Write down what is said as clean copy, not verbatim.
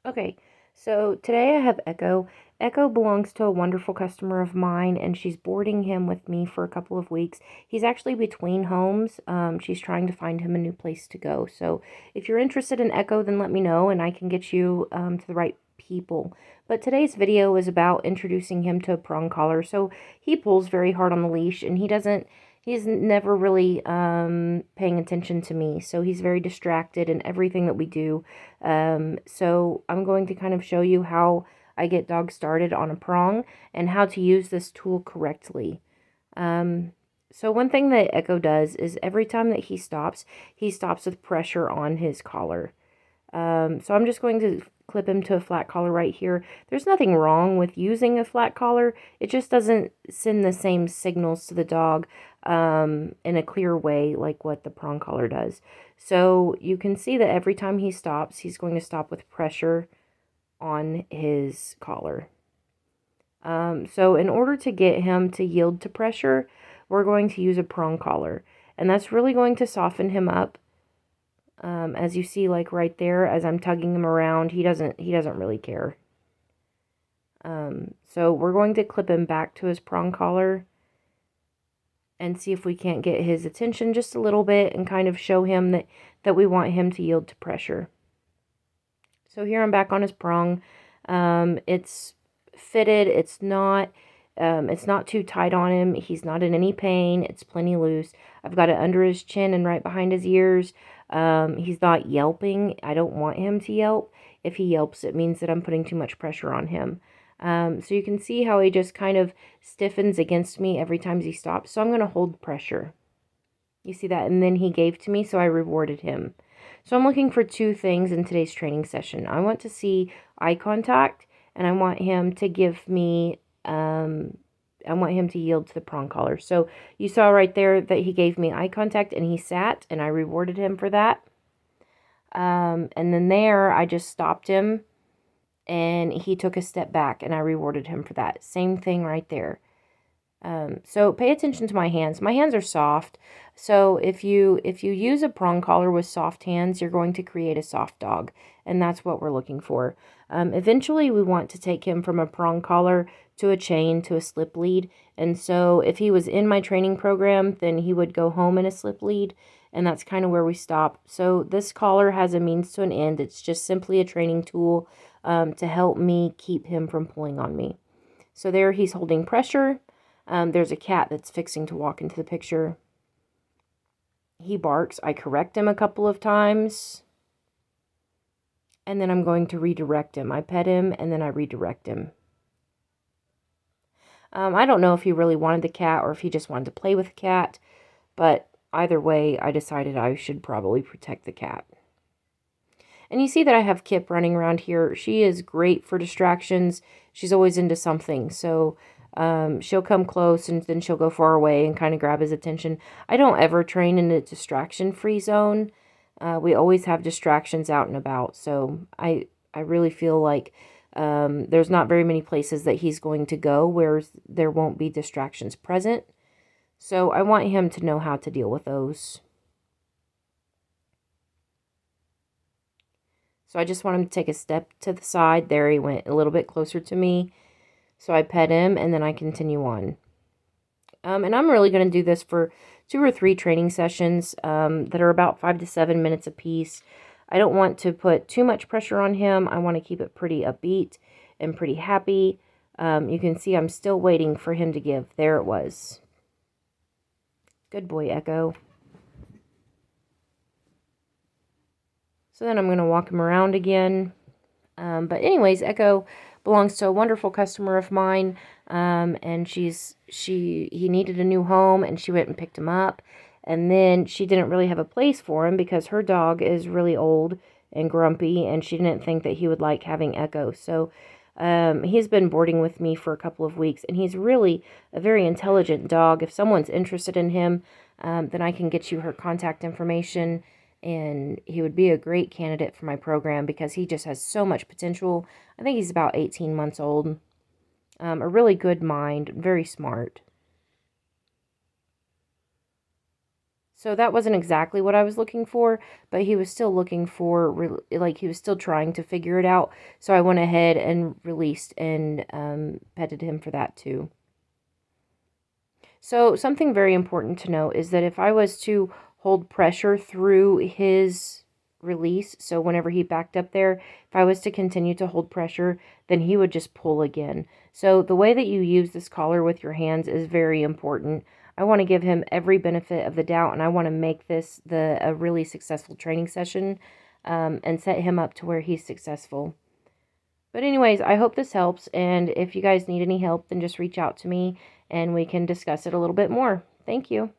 Okay, so today I have Echo. Echo belongs to a wonderful customer of mine, and she's boarding him with me for a couple of weeks. He's actually between homes. She's trying to find him a new place to go. So if you're interested in Echo, then let me know, and I can get you to the right people. But today's video is about introducing him to a prong collar. So he pulls very hard on the leash, and he's never really paying attention to me. So he's very distracted in everything that we do. So I'm going to kind of show you how I get dogs started on a prong and how to use this tool correctly. So one thing that Echo does is every time that he stops with pressure on his collar. So I'm just going to clip him to a flat collar right here. There's nothing wrong with using a flat collar. It just doesn't send the same signals to the dog in a clear way like what the prong collar does. So you can see that every time he stops, he's going to stop with pressure on his collar. So in order to get him to yield to pressure, we're going to use a prong collar. And that's really going to soften him up. As you see, like right there, as I'm tugging him around, he doesn't really care. So we're going to clip him back to his prong collar and see if we can't get his attention just a little bit and kind of show him that we want him to yield to pressure. So here I'm back on his prong. It's fitted. It's not too tight on him. He's not in any pain. It's plenty loose. I've got it under his chin and right behind his ears. He's not yelping. I don't want him to yelp. If he yelps, it means that I'm putting too much pressure on him. So you can see how he just kind of stiffens against me every time he stops. So I'm going to hold pressure. You see that? And then he gave to me, so I rewarded him. So I'm looking for two things in today's training session. I want to see eye contact, and I want him to give me, I want him to yield to the prong collar. So you saw right there that he gave me eye contact, and he sat, and I rewarded him for that. And then there, I just stopped him, and he took a step back, and I rewarded him for that. Same thing right there. So pay attention to my hands. My hands are soft. So if you use a prong collar with soft hands, you're going to create a soft dog. And that's what we're looking for. Eventually, we want to take him from a prong collar to a chain to a slip lead. And so if he was in my training program, then he would go home in a slip lead. And that's kind of where we stop. So this collar has a means to an end. It's just simply a training tool to help me keep him from pulling on me. So there he's holding pressure. There's a cat that's fixing to walk into the picture. He barks. I correct him a couple of times. And then I'm going to redirect him. I pet him and then I redirect him. I don't know if he really wanted the cat or if he just wanted to play with the cat. But either way, I decided I should probably protect the cat. And you see that I have Kip running around here. She is great for distractions. She's always into something. So she'll come close and then she'll go far away and kind of grab his attention. I don't ever train in a distraction-free zone. We always have distractions out and about. So I really feel like there's not very many places that he's going to go where there won't be distractions present. So I want him to know how to deal with those. So I just want him to take a step to the side. There he went a little bit closer to me. So I pet him and then I continue on. And I'm really going to do this for 2 or 3 training sessions that are about 5 to 7 minutes apiece. I don't want to put too much pressure on him. I want to keep it pretty upbeat and pretty happy. You can see I'm still waiting for him to give. There it was. Good boy, Echo. So then I'm going to walk him around again. But anyways, Echo belongs to a wonderful customer of mine, and he needed a new home, and she went and picked him up, and then she didn't really have a place for him because her dog is really old and grumpy, and she didn't think that he would like having Echo. So he's been boarding with me for a couple of weeks, and he's really a very intelligent dog. If someone's interested in him, then I can get you her contact information. And he would be a great candidate for my program because he just has so much potential. I think he's about 18 months old. A really good mind, very smart. So that wasn't exactly what I was looking for, but he was still looking for, like, he was still trying to figure it out. So I went ahead and released and petted him for that too. So something very important to note is that if I was to hold pressure through his release, so whenever he backed up there, if I was to continue to hold pressure, then he would just pull again. So the way that you use this collar with your hands is very important. I want to give him every benefit of the doubt, and I want to make this a really successful training session, and set him up to where he's successful. But anyways, I hope this helps, and if you guys need any help, then just reach out to me and we can discuss it a little bit more. Thank you.